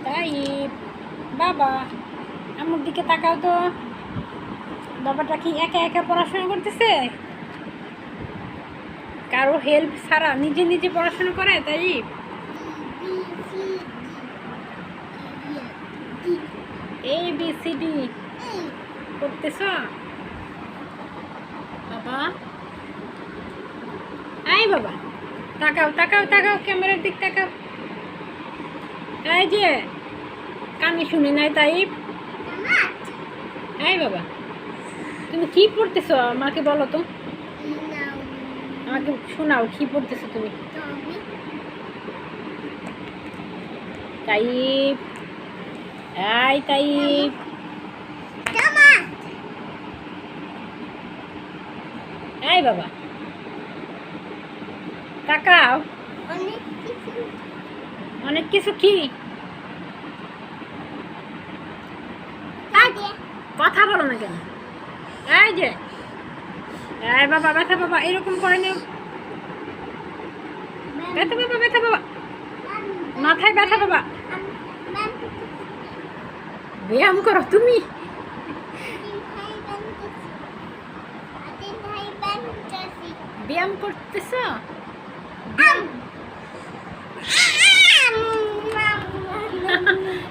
তাই বাবা আমার দিকে তাকাও তো। বাবাটা কি একা একা পড়াশোনা করতেছে? কারো হেল্প ছাড়া নিজে নিজে পড়াশোনা করে? তাই ABCD করতেছ বাবা? আই বাবা তাকাও তাকাও তাকাও, ক্যামেরার দিক তাকাও। এই যে কানে শুনি নাই তাই। এই বাবা তুমি কি পড়তেছো আমাকে বলো তো, আমাকে শোনাও কি পড়তেছো তুমি? তাইব এই তাইব এই বাবা তাকাও। অনেক কিছু কি? কথা বলো না কেন? এই যে এই বাবা ব্যথা বাবা এরকম করে না। ব্যথা বাবা ব্যথা বাবা, মাথায় ব্যথা বাবা। ব্যায়াম করো তুমি? ব্যায়াম করতেছ?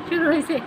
শুরু হয়েছে।